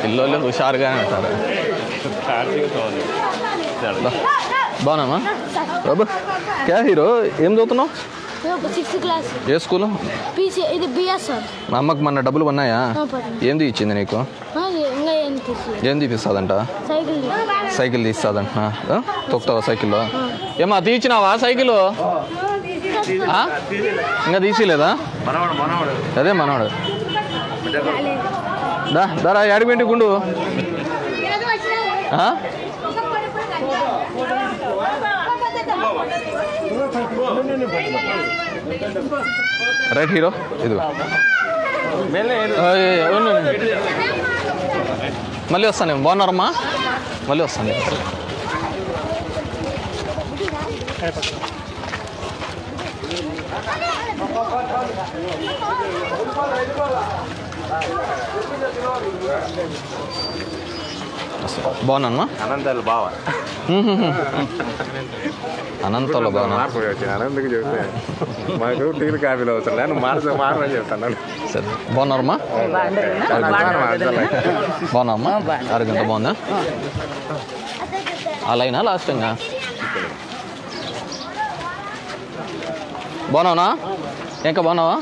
పిల్లలు హుషారుగానే ఉంటారు. బాగున్నామా బాబు? క్యా హీరో, ఏం చదువుతున్నావు? ఏ స్కూల్? మా అమ్మకి మొన్న డబ్బులు ఉన్నాయా? ఏం తీయించింది నీకు? ఏం తీపిస్తుందంట? సైకిల్ తీస్తుందంట. తొక్కుతావా సైకిల్లో? ఏమా తీయించినావా సైకిల్? ఇంకా తీసిలేదా? అదే మనవాడు. దారా యాడికి పెట్టి గుండు. రైట్ హీరో ఇది మళ్ళీ వస్తాను. బాగున్నారమ్మా? మళ్ళీ వస్తాను. బాగున్నా? అనంతాలు బావా? అనంతాలు బాగా అనంతకి చెప్తే మాకు టీలు కాఫీలు అవసరం లేదు, మారని చెప్తాను. సరే బాగున్నారమ్మా? బాగున్నామ్మా? ఆరోగ్యంత బాగుందా? అలాయినా లాస్ట్ ఇంకా బాగున్నావునా? ఇంకా బాగున్నావా?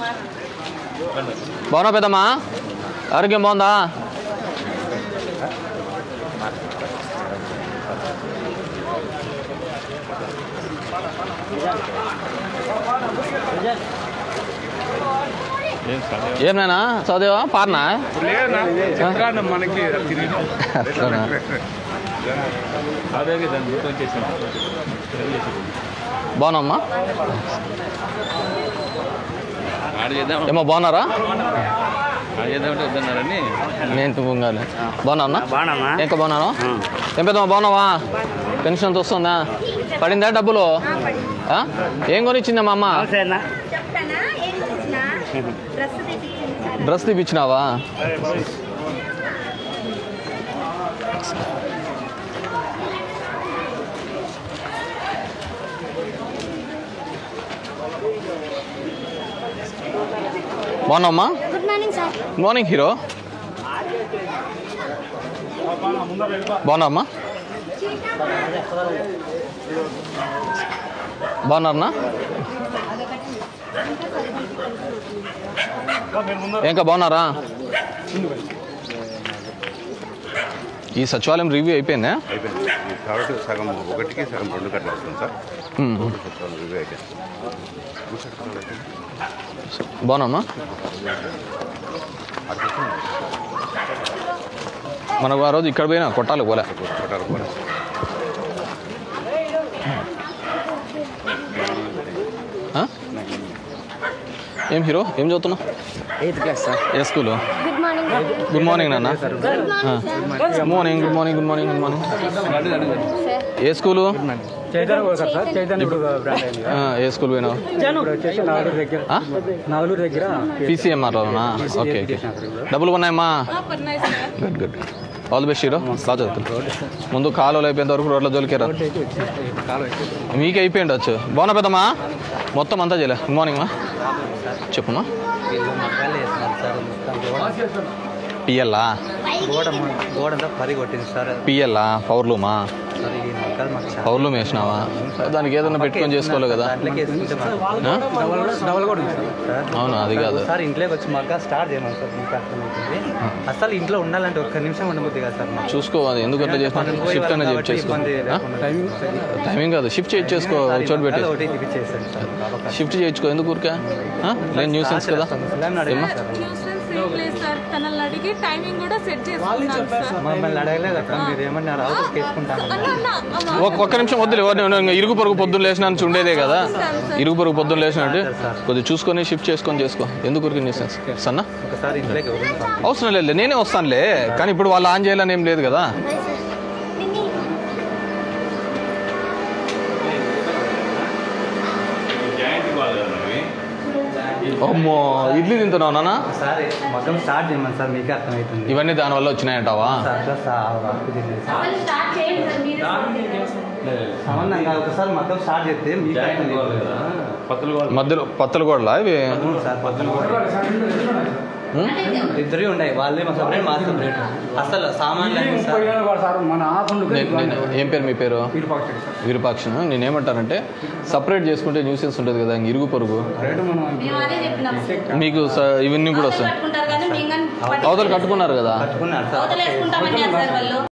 బాగున్నావు పెద్దమ్మా? ఆరోగ్యం బాగుందా? ఏమైనా చదివా పార్నా? బాగున్నామ్మా? ఏమో బాగున్నారా? నేను పొంగాలి. బాగున్నా? ఇంకా బాగున్నాను. ఏం పెద్దమ్మా బాగున్నావా? పెన్షన్ అంత వస్తుందా? పడిందా డబ్బులు? ఏం కొనిచ్చిందా మా అమ్మ? డ్రెస్ తీపిచ్చినావా? బాగున్నామ్మా? Good morning hero. బాగున్నామ్మా? బాగున్నారన్నా? ఇంకా బాగున్నారా? ఈ సచివాలయం రివ్యూ అయిపోయిందా? కాబట్టి సగం ఒకటికి సగం 2 గంటలు వస్తుంది సార్. రివ్యూ అయిపోయింది. బాగున్నామ్మా? మనకు ఆ రోజు ఇక్కడ పోయినా కొట్టాలి పోలే. ఏం హీరో ఏం చదువుతున్నావు? 8th class sir. ఏ స్కూల్? గుడ్ మార్నింగ్ నాన్న. Good morning. ఏ స్కూలు? ఏ స్కూల్ పోయినావు? నాగలూరు దగ్గర పీసీఎంఆర్లోనా? Okay okay. డబ్బులు ఉన్నాయమ్మా? Good good. All the best hero. బాగా చదువుతుంది. ముందు కాలువలు అయిపోయేంత వరకు రోడ్ల జోలికేరా. మీకు అయిపోయి ఉండొచ్చు. బాగున్నా పెద్దమ్మా? మొత్తం అంతా చేయలే. గుడ్ మార్నింగ్ మా. చెప్పమ్మా. పిఎల్లా? గోడంతా పరి కొట్టింది సార్. పిఎల్లా? పవర్లూమా? పవర్లూమ్ వేసినావా? దానికి ఏదైనా పెట్టుకొని చేసుకోవాలి కదా. అవును అది కాదు సార్. ఇంట్లోకి వచ్చి మాకు స్టార్ట్ చేయమని సార్. మీకు అర్థమవుతుంది. అసలు ఇంట్లో ఉండాలంటే ఒక్క నిమిషం ఉండబోద్ది కదా సార్. చూసుకోవాలి ఎందుకు అట్లా చేసిన. షిఫ్ట్ అనేది చేసుకో. టైమింగ్ కాదు, షిఫ్ట్ చేసుకో. చోటు పెట్టి షిఫ్ట్ చేయించుకో. ఎందుకు ఊరికే? నేను న్యూసెన్స్ కదా. ఒక్క నిమిషం వద్దులే. ఇరుగు పొరుగు పొద్దున్న లేచినా ఉండేదే కదా. ఇరుగు పొరుగు పొద్దున్న లేచినట్టు కొద్దిగా చూసుకొని షిఫ్ట్ చేసుకొని చేసుకో. ఎందుకు ఊరికి న్యూసెన్స్ సన్నా? అవసరం లేదు, నేనే వస్తానులే. కానీ ఇప్పుడు వాళ్ళు ఆన్ చేయాలని ఏం లేదు కదా. అమ్మో ఇడ్లీ తింటున్నావు నాన్న? ఇవన్నీ దానివల్ల వచ్చినాయంటావా? సంబంధంగా ఒకసారి మొత్తం స్టార్ట్ చేస్తే మీకు మధ్యలో పత్తలు గోడలా ఇవి సార్ ఇద్దరు ఉన్నాయి, వాళ్ళే మా సపరేట్ మా సపరేట్. అసలు సామాన్లు ఏం పేరు మీ పేరు? విరూపాక్షను. నేనేమంటానంటే సపరేట్ చేసుకుంటే న్యూసెన్స్ ఉంటుంది కదా, ఇరుగు పొరుగు మీకు ఇవన్నీ కూడా వస్తాయి. అవతలు కట్టుకున్నారు కదా. కట్టుకున్నారు సార్.